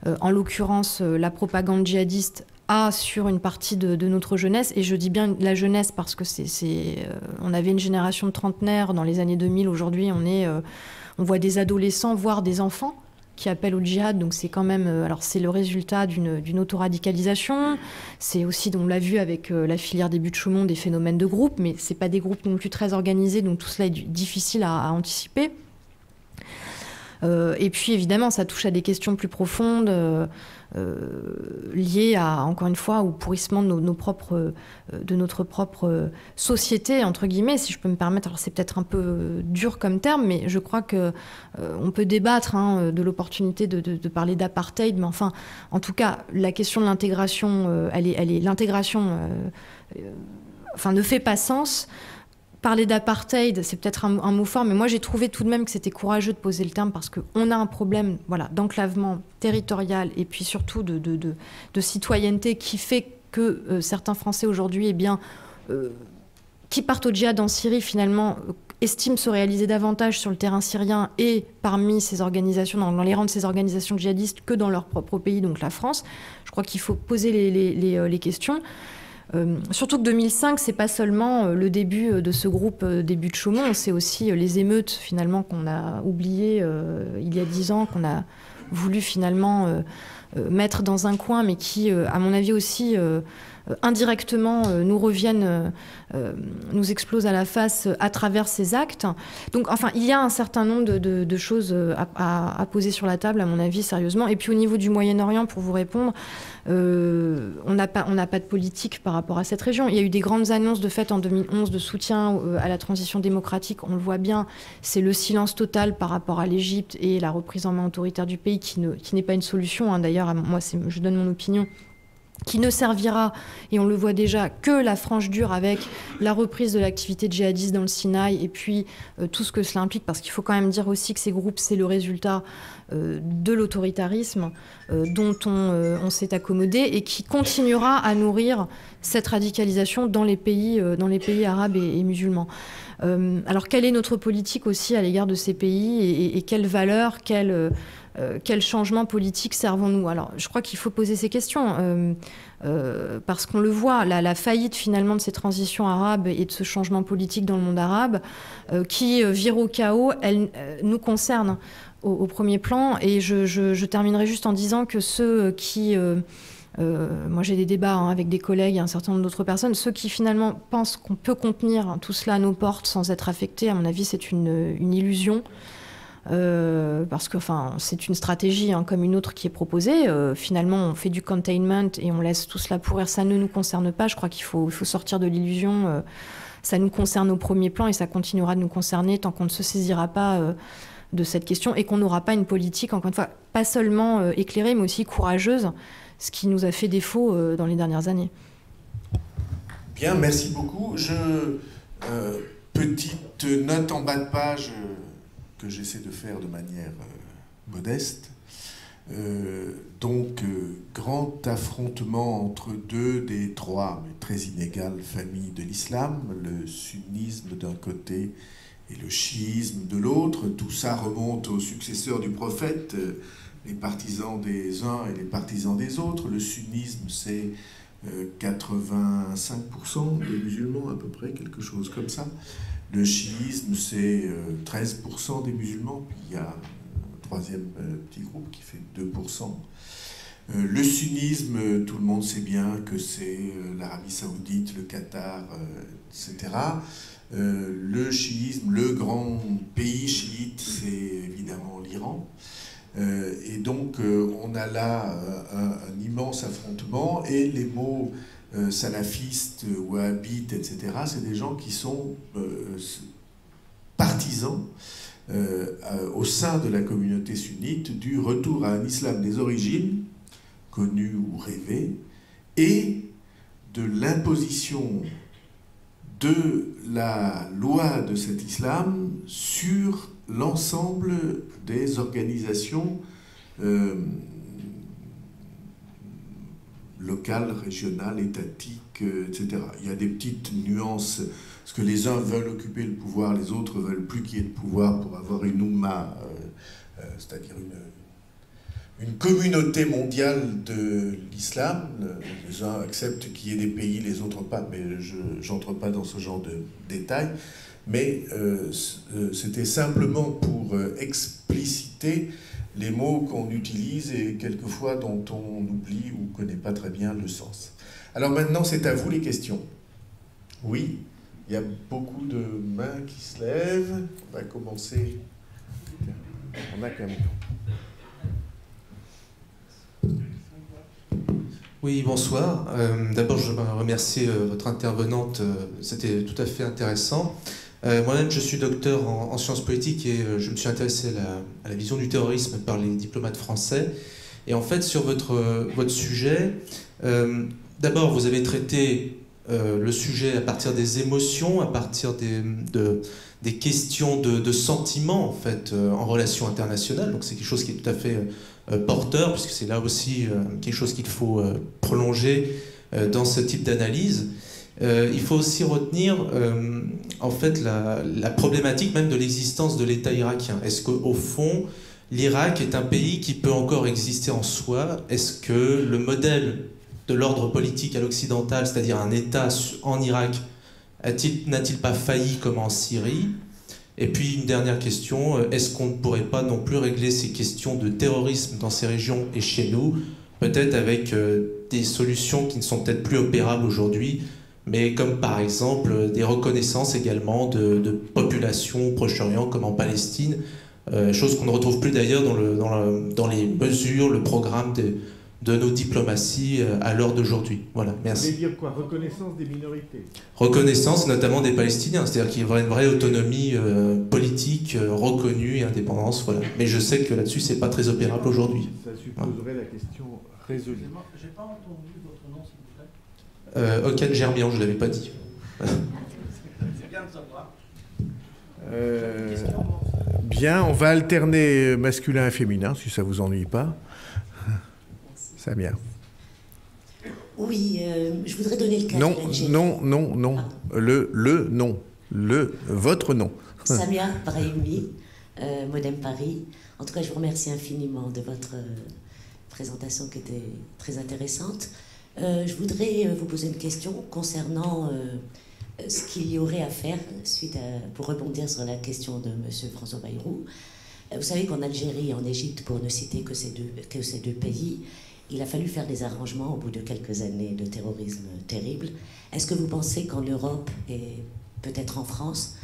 en l'occurrence la propagande djihadiste, a sur une partie de notre jeunesse. Et je dis bien la jeunesse parce que on avait une génération de trentenaires dans les années 2000. Aujourd'hui, on voit des adolescents, voire des enfants qui appellent au djihad. Donc c'est quand même... alors c'est le résultat d'une autoradicalisation. C'est aussi, on l'a vu avec la filière des buts de Chaumont, des phénomènes de groupe, mais c'est pas des groupes non plus très organisés, donc tout cela est difficile à anticiper. Et puis évidemment, ça touche à des questions plus profondes liées à, encore une fois, au pourrissement de notre propre société, entre guillemets, si je peux me permettre. Alors c'est peut-être un peu dur comme terme, mais je crois que on peut débattre de l'opportunité de parler d'apartheid, mais enfin, en tout cas, la question de l'intégration, l'intégration, enfin, ne fait pas sens. Parler d'apartheid, c'est peut-être un mot fort, mais moi j'ai trouvé tout de même que c'était courageux de poser le terme parce qu'on a un problème, voilà, d'enclavement territorial et puis surtout de citoyenneté qui fait que certains Français aujourd'hui, qui partent au djihad en Syrie, finalement, estiment se réaliser davantage sur le terrain syrien et parmi ces organisations, dans les rangs de ces organisations djihadistes que dans leur propre pays, donc la France. Je crois qu'il faut poser les questions. Surtout que 2005, c'est pas seulement le début de ce groupe des buts de Chaumont, c'est aussi les émeutes finalement qu'on a oubliées il y a 10 ans, qu'on a voulu finalement mettre dans un coin, mais qui, à mon avis aussi, indirectement nous reviennent, nous explosent à la face à travers ces actes. Donc, enfin, il y a un certain nombre de choses à poser sur la table, à mon avis, sérieusement. Et puis, au niveau du Moyen-Orient, pour vous répondre, on n'a pas de politique par rapport à cette région. Il y a eu des grandes annonces de fait en 2011 de soutien à la transition démocratique. On le voit bien, c'est le silence total par rapport à l'Égypte et la reprise en main autoritaire du pays qui n'est pas une solution. Hein. D'ailleurs, moi, je donne mon opinion, qui ne servira, et on le voit déjà, que la frange dure avec la reprise de l'activité djihadiste dans le Sinaï et puis tout ce que cela implique, parce qu'il faut quand même dire aussi que ces groupes, c'est le résultat de l'autoritarisme dont on s'est accommodé et qui continuera à nourrir cette radicalisation dans les pays arabes et musulmans. Alors quelle est notre politique aussi à l'égard de ces pays et quelles valeurs, quel changement politique servons-nous? Alors je crois qu'il faut poser ces questions parce qu'on le voit, la faillite finalement de ces transitions arabes et de ce changement politique dans le monde arabe qui vire au chaos, elle nous concerne au premier plan. Et je terminerai juste en disant que ceux qui... moi j'ai des débats avec des collègues et un certain nombre d'autres personnes, ceux qui finalement pensent qu'on peut contenir tout cela à nos portes sans être affectés, à mon avis c'est une illusion. Parce que c'est une stratégie comme une autre qui est proposée. Finalement, on fait du containment et on laisse tout cela pourrir. Ça ne nous concerne pas. Je crois qu'il faut sortir de l'illusion. Ça nous concerne au premier plan et ça continuera de nous concerner tant qu'on ne se saisira pas de cette question et qu'on n'aura pas une politique, encore une fois, pas seulement éclairée, mais aussi courageuse, ce qui nous a fait défaut dans les dernières années. Bien, merci beaucoup. Petite note en bas de page... que j'essaie de faire de manière modeste. Grand affrontement entre deux des trois, mais très inégales familles de l'islam, le sunnisme d'un côté et le chiisme de l'autre. Tout ça remonte aux successeurs du prophète, les partisans des uns et les partisans des autres. Le sunnisme, c'est 85% des musulmans, à peu près, quelque chose comme ça. Le chiisme, c'est 13% des musulmans, puis il y a un troisième petit groupe qui fait 2%. Le sunnisme, tout le monde sait bien que c'est l'Arabie Saoudite, le Qatar, etc. Le chiisme, le grand pays chiite, c'est évidemment l'Iran. Et donc, on a là un immense affrontement, et les mots salafistes, wahhabites, etc., c'est des gens qui sont partisans au sein de la communauté sunnite du retour à un islam des origines, connu ou rêvé, et de l'imposition de la loi de cet islam sur l'ensemble des organisations locales, régionales, étatiques, etc. Il y a des petites nuances, parce que les uns veulent occuper le pouvoir, les autres veulent plus qu'il y ait de pouvoir pour avoir une Oumma, c'est-à-dire une communauté mondiale de l'islam. Les uns acceptent qu'il y ait des pays, les autres pas, mais je n'entre pas dans ce genre de détails. Mais c'était simplement pour expliciter les mots qu'on utilise et quelquefois dont on oublie ou ne connaît pas très bien le sens. Alors maintenant, c'est à vous les questions. Oui, il y a beaucoup de mains qui se lèvent. On va commencer. On a qu'un minute. Oui, bonsoir. D'abord, je voudrais remercier votre intervenante. C'était tout à fait intéressant. Moi-même, je suis docteur en sciences politiques et je me suis intéressé à la vision du terrorisme par les diplomates français. Et en fait, sur votre sujet, d'abord, vous avez traité le sujet à partir des émotions, à partir des questions de sentiments, en fait, en relation internationale. Donc c'est quelque chose qui est tout à fait porteur, puisque c'est là aussi quelque chose qu'il faut prolonger dans ce type d'analyse. Il faut aussi retenir en fait la problématique même de l'existence de l'État irakien. Est-ce qu'au fond, l'Irak est un pays qui peut encore exister en soi? Est-ce que le modèle de l'ordre politique à l'occidental, c'est-à-dire un État en Irak, n'a-t-il pas failli comme en Syrie? Et puis une dernière question, est-ce qu'on ne pourrait pas non plus régler ces questions de terrorisme dans ces régions et chez nous, peut-être avec des solutions qui ne sont peut-être plus opérables aujourd'hui, mais comme par exemple des reconnaissances également de populations au Proche-Orient comme en Palestine, chose qu'on ne retrouve plus d'ailleurs dans les mesures, le programme de nos diplomaties à l'heure d'aujourd'hui. Voilà, merci. Vous voulez dire quoi? Reconnaissance des minorités? Reconnaissance notamment des Palestiniens, c'est-à-dire qu'il y aurait une vraie autonomie politique reconnue et indépendance, voilà. Mais je sais que là-dessus, c'est pas très opérable aujourd'hui. Ça supposerait voilà. La question résolue. J'ai pas entendu votre nom, s'il vous plaît. Okan Germian, je ne l'avais pas dit. C'est bien de savoir. Bien, on va alterner masculin et féminin, si ça ne vous ennuie pas. Samia. Oui, je voudrais donner le cas Non, de l'Algérie. non. Le nom. Votre nom. Samia Brahimi, Modem Paris. En tout cas, je vous remercie infiniment de votre présentation qui était très intéressante. Je voudrais vous poser une question concernant ce qu'il y aurait à faire pour rebondir sur la question de M. François Bayrou. Vous savez qu'en Algérie et en Égypte, pour ne citer que ces deux pays, il a fallu faire des arrangements au bout de quelques années de terrorisme terrible. Est-ce que vous pensez qu'en Europe et peut-être en France,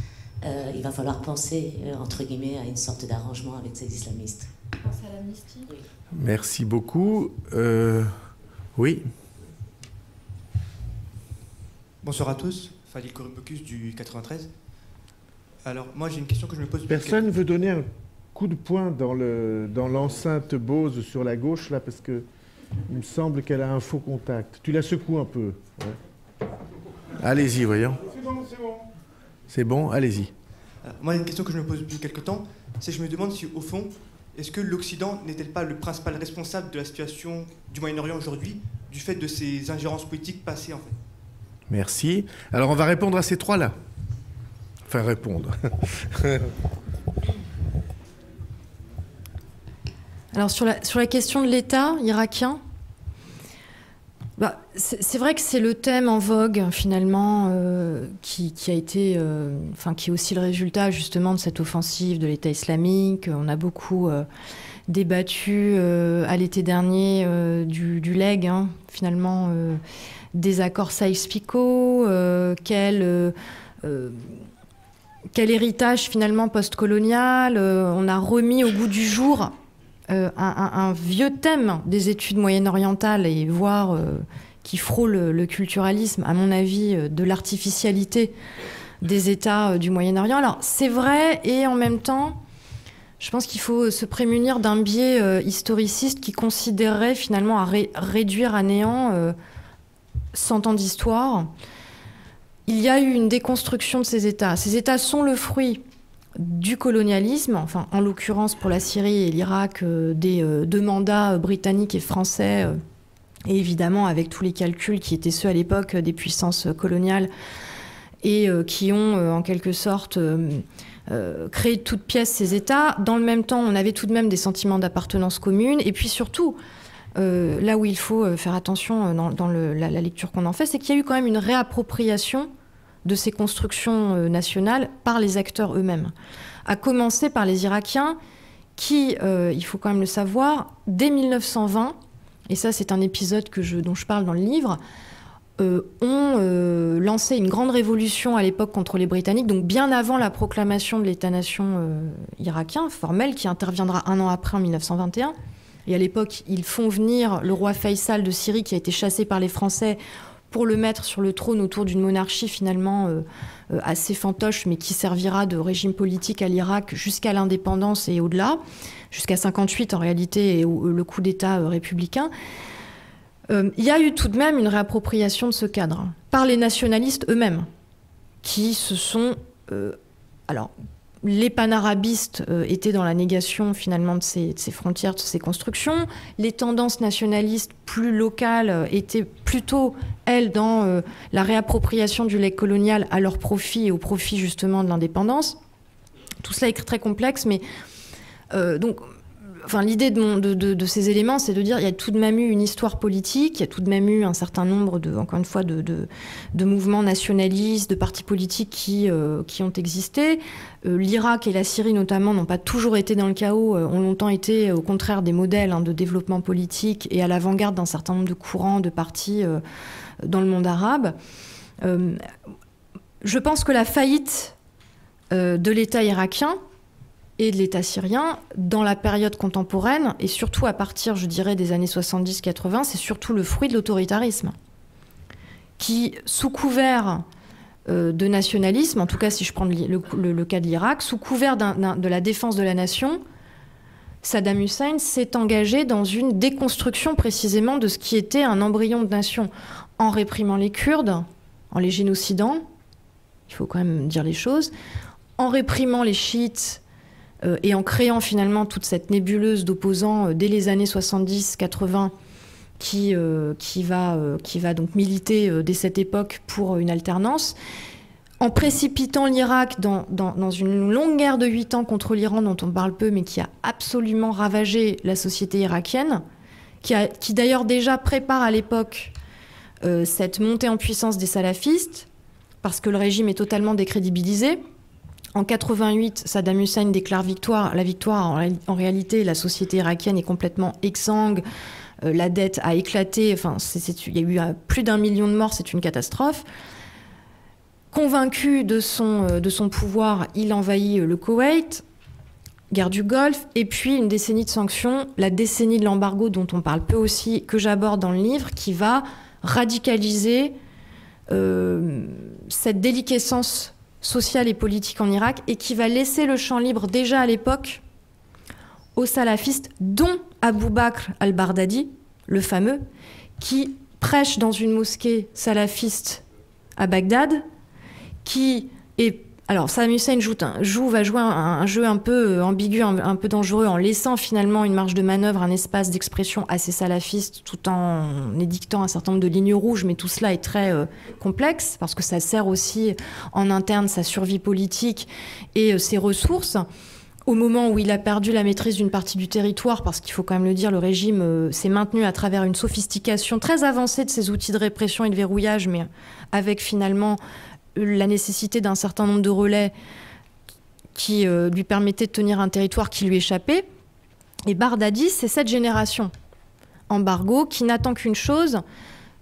il va falloir penser, entre guillemets, à une sorte d'arrangement avec ces islamistes? Pense à l'amnistie. Oui. Merci beaucoup. Oui. Bonsoir à tous, Fadil Kouribocus du 93. Alors, moi j'ai une question que je me pose... Personne veut donner un coup de poing dans l'enceinte Bose sur la gauche, là, parce que il me semble qu'elle a un faux contact. Tu la secoues un peu. Ouais. Allez-y, voyons. C'est bon. C'est bon, allez-y. Moi, une question que je me pose depuis quelque temps, c'est que je me demande si, au fond, est-ce que l'Occident n'est-elle pas le principal responsable de la situation du Moyen-Orient aujourd'hui, du fait de ces ingérences politiques passées, en fait? Merci. Alors, on va répondre à ces trois-là. Enfin, répondre. Alors sur la question de l'État irakien, c'est vrai que c'est le thème en vogue finalement qui a été, qui est aussi le résultat justement de cette offensive de l'État islamique. On a beaucoup débattu à l'été dernier du leg, finalement des accords Sykes-Picot, quel héritage finalement post-colonial. On a remis au goût du jour un vieux thème des études moyen-orientales et voire qui frôle le culturalisme, à mon avis, de l'artificialité des États du Moyen-Orient. Alors c'est vrai et en même temps, je pense qu'il faut se prémunir d'un biais historiciste qui considérerait finalement à réduire à néant 100 ans d'histoire. Il y a eu une déconstruction de ces États. Ces États sont le fruit du colonialisme, enfin en l'occurrence pour la Syrie et l'Irak, des deux mandats britanniques et français, et évidemment avec tous les calculs qui étaient ceux à l'époque des puissances coloniales et qui ont en quelque sorte créé de toutes pièces ces États. Dans le même temps, on avait tout de même des sentiments d'appartenance commune, et puis surtout, là où il faut faire attention dans la lecture qu'on en fait, c'est qu'il y a eu quand même une réappropriation de ces constructions nationales par les acteurs eux-mêmes. À commencer par les Irakiens qui, il faut quand même le savoir, dès 1920, et ça c'est un épisode dont je parle dans le livre, ont lancé une grande révolution à l'époque contre les Britanniques, donc bien avant la proclamation de l'État-nation irakien, formel, qui interviendra un an après, en 1921. Et à l'époque, ils font venir le roi Faisal de Syrie, qui a été chassé par les Français, pour le mettre sur le trône autour d'une monarchie finalement assez fantoche, mais qui servira de régime politique à l'Irak jusqu'à l'indépendance et au-delà, jusqu'à 1958 en réalité, et le coup d'État républicain. Il y a eu tout de même une réappropriation de ce cadre par les nationalistes eux-mêmes, qui se sont... les panarabistes étaient dans la négation finalement de ces frontières, de ces constructions. Les tendances nationalistes plus locales étaient plutôt, elles, dans la réappropriation du legs colonial à leur profit et au profit justement de l'indépendance. Tout cela est très complexe, mais l'idée de ces éléments, c'est de dire qu'il y a tout de même eu une histoire politique, il y a tout de même eu un certain nombre de mouvements nationalistes, de partis politiques qui ont existé. L'Irak et la Syrie notamment n'ont pas toujours été dans le chaos, ont longtemps été au contraire des modèles de développement politique et à l'avant-garde d'un certain nombre de courants, de partis dans le monde arabe. Je pense que la faillite de l'État irakien et de l'État syrien, dans la période contemporaine, et surtout à partir, je dirais, des années 70-80, c'est surtout le fruit de l'autoritarisme, qui, sous couvert de nationalisme, en tout cas si je prends le cas de l'Irak, sous couvert de la défense de la nation, Saddam Hussein s'est engagé dans une déconstruction précisément de ce qui était un embryon de nation, en réprimant les Kurdes, en les génocidant, il faut quand même dire les choses, en réprimant les chiites, et en créant finalement toute cette nébuleuse d'opposants dès les années 70-80 qui va donc militer dès cette époque pour une alternance, en précipitant l'Irak dans une longue guerre de 8 ans contre l'Iran, dont on parle peu, mais qui a absolument ravagé la société irakienne, qui d'ailleurs déjà prépare à l'époque cette montée en puissance des salafistes, parce que le régime est totalement décrédibilisé. En 88, Saddam Hussein déclare victoire. La victoire, en réalité, la société irakienne est complètement exsangue. La dette a éclaté. Enfin, il y a eu plus d'1 million de morts. C'est une catastrophe. Convaincu de son pouvoir, il envahit le Koweït, guerre du Golfe, et puis une décennie de sanctions, la décennie de l'embargo dont on parle peu aussi, que j'aborde dans le livre, qui va radicaliser cette déliquescence sociale et politique en Irak et qui va laisser le champ libre déjà à l'époque aux salafistes, dont Abou Bakr al-Baghdadi, le fameux, qui prêche dans une mosquée salafiste à Bagdad, qui est... Alors Saddam Hussein va jouer un jeu un peu ambigu, un peu dangereux, en laissant finalement une marge de manœuvre, un espace d'expression assez salafiste, tout en édictant un certain nombre de lignes rouges, mais tout cela est très complexe, parce que ça sert aussi en interne sa survie politique et ses ressources. Au moment où il a perdu la maîtrise d'une partie du territoire, parce qu'il faut quand même le dire, le régime s'est maintenu à travers une sophistication très avancée de ses outils de répression et de verrouillage, mais avec finalement la nécessité d'un certain nombre de relais qui lui permettaient de tenir un territoire qui lui échappait. Et Baghdadi, c'est cette génération embargo qui n'attend qu'une chose,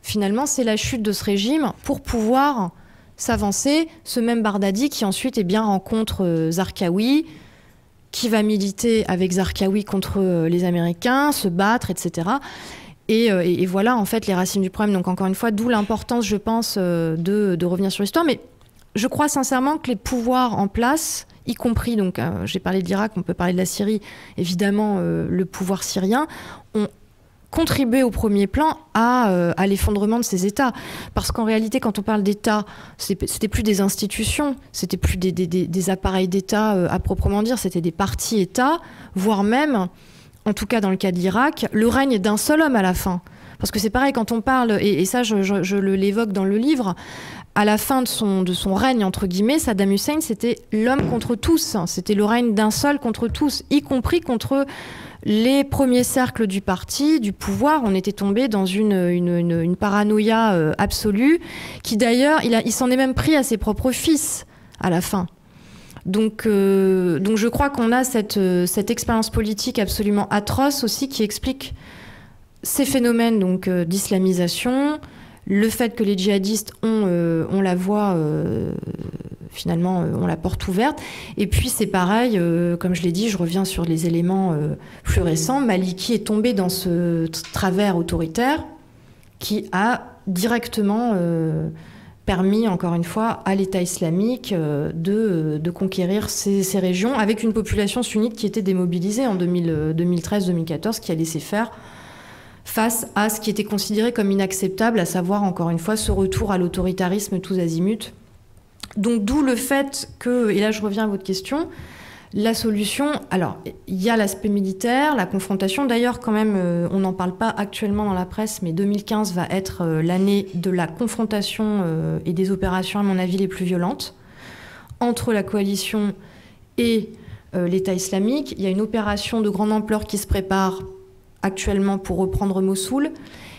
finalement, c'est la chute de ce régime pour pouvoir s'avancer. Ce même Baghdadi qui ensuite rencontre Zarqawi, qui va militer avec Zarqawi contre les Américains, se battre, etc. Et voilà, en fait, les racines du problème. Donc, encore une fois, d'où l'importance, je pense, de revenir sur l'histoire. Mais je crois sincèrement que les pouvoirs en place, y compris, donc, j'ai parlé de l'Irak, on peut parler de la Syrie, évidemment, le pouvoir syrien, ont contribué au premier plan à l'effondrement de ces États. Parce qu'en réalité, quand on parle d'État, c'était plus des institutions, c'était plus des appareils d'État à proprement dire, c'était des partis-États, voire même... En tout cas, dans le cas de l'Irak, le règne d'un seul homme à la fin. Parce que c'est pareil, quand on parle, et ça je l'évoque dans le livre, à la fin de son règne, entre guillemets, Saddam Hussein, c'était l'homme contre tous. C'était le règne d'un seul contre tous, y compris contre les premiers cercles du parti, du pouvoir. On était tombé dans une paranoïa absolue, qui d'ailleurs, il s'en est même pris à ses propres fils, à la fin. Donc je crois qu'on a cette expérience politique absolument atroce aussi qui explique ces phénomènes donc d'islamisation, le fait que les djihadistes ont la voie, finalement, ont la porte ouverte. Et puis c'est pareil, comme je l'ai dit, je reviens sur les éléments plus récents. Maliki est tombé dans ce travers autoritaire qui a directement... permis, encore une fois, à l'État islamique de conquérir ces régions avec une population sunnite qui était démobilisée en 2013-2014, qui a laissé faire face à ce qui était considéré comme inacceptable, à savoir, encore une fois, ce retour à l'autoritarisme tous azimuts. Donc d'où le fait que, et là je reviens à votre question, la solution, alors il y a l'aspect militaire, la confrontation, d'ailleurs quand même on n'en parle pas actuellement dans la presse, mais 2015 va être l'année de la confrontation et des opérations à mon avis les plus violentes entre la coalition et l'État islamique. Il y a une opération de grande ampleur qui se prépare actuellement pour reprendre Mossoul.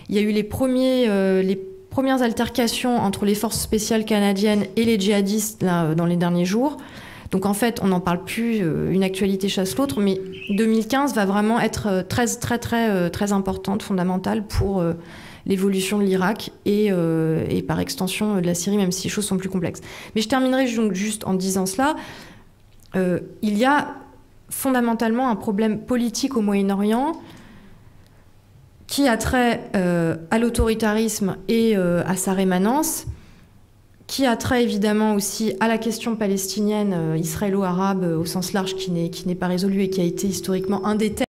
Il y a eu les premières altercations entre les forces spéciales canadiennes et les djihadistes là, dans les derniers jours. Donc en fait, on n'en parle plus, une actualité chasse l'autre, mais 2015 va vraiment être très importante, fondamentale pour l'évolution de l'Irak et par extension de la Syrie, même si les choses sont plus complexes. Mais je terminerai donc juste en disant cela. Il y a fondamentalement un problème politique au Moyen-Orient qui a trait à l'autoritarisme et à sa rémanence, qui a trait évidemment aussi à la question palestinienne, israélo-arabe au sens large, qui n'est pas résolue et qui a été historiquement un des thèmes